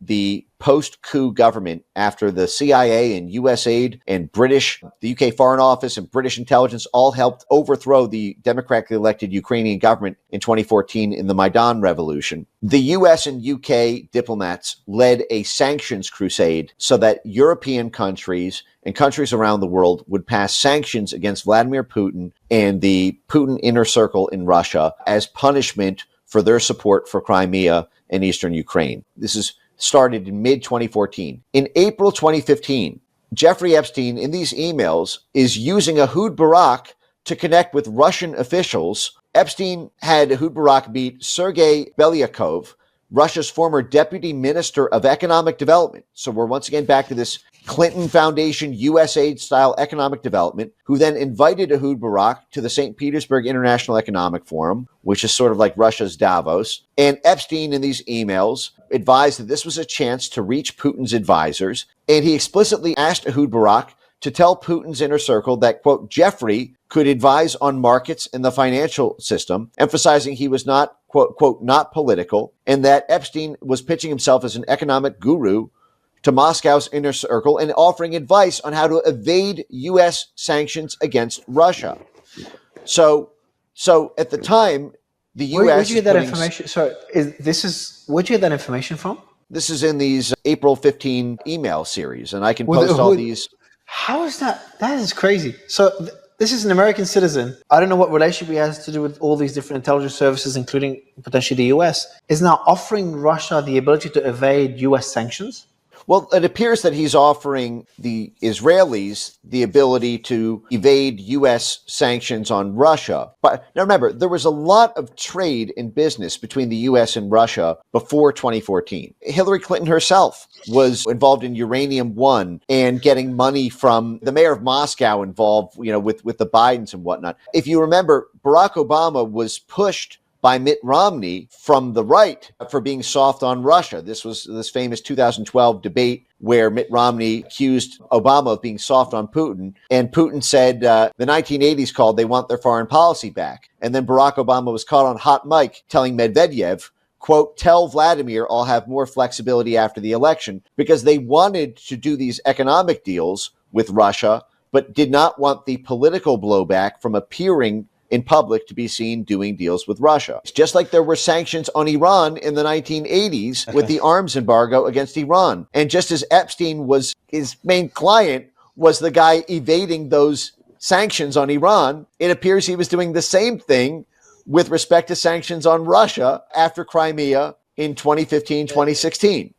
the post-coup government after the CIA and US aid and the UK Foreign Office and British intelligence all helped overthrow the democratically elected Ukrainian government in 2014 in the Maidan Revolution. The US and UK diplomats led a sanctions crusade so that European countries and countries around the world would pass sanctions against Vladimir Putin and the Putin inner circle in Russia as punishment for their support for Crimea and eastern Ukraine. This is started in mid-2014. In April 2015, Jeffrey Epstein, in these emails, is using Ehud Barak to connect with Russian officials. Epstein had Ehud Barak meet Sergei Belyakov, Russia's former deputy minister of economic development. So we're once again back to this Clinton Foundation USAID-style economic development, who then invited Ehud Barak to the St. Petersburg International Economic Forum, which is sort of like Russia's Davos. And Epstein, in these emails, advised that this was a chance to reach Putin's advisors. And he explicitly asked Ehud Barak to tell Putin's inner circle that, quote, Jeffrey could advise on markets and the financial system, emphasizing he was not, quote, not political, and that Epstein was pitching himself as an economic guru to Moscow's inner circle and offering advice on how to evade U.S. sanctions against Russia. So at the time, the U.S. Where'd you get that information? Sorry, where'd you get that information from? This is in these April 15 email series, and I can post all these. How is that? That is crazy. So this is an American citizen. I don't know what relationship he has to do with all these different intelligence services, including potentially the U.S., is now offering Russia the ability to evade U.S. sanctions? Well, it appears that he's offering the Israelis the ability to evade U.S. sanctions on Russia. But now remember, there was a lot of trade and business between the U.S. and Russia before 2014. Hillary Clinton herself was involved in Uranium One and getting money from the mayor of Moscow involved, with the Bidens and whatnot. If you remember, Barack Obama was pushed by Mitt Romney from the right for being soft on Russia. This was this famous 2012 debate where Mitt Romney accused Obama of being soft on Putin. And Putin said the 1980s called, they want their foreign policy back. And then Barack Obama was caught on hot mic telling Medvedev, quote, tell Vladimir I'll have more flexibility after the election, because they wanted to do these economic deals with Russia, but did not want the political blowback from appearing in public to be seen doing deals with Russia. It's just like there were sanctions on Iran in the 1980s with the arms embargo against Iran. And just as Epstein was, his main client was the guy evading those sanctions on Iran, it appears he was doing the same thing with respect to sanctions on Russia after Crimea in 2015, 2016.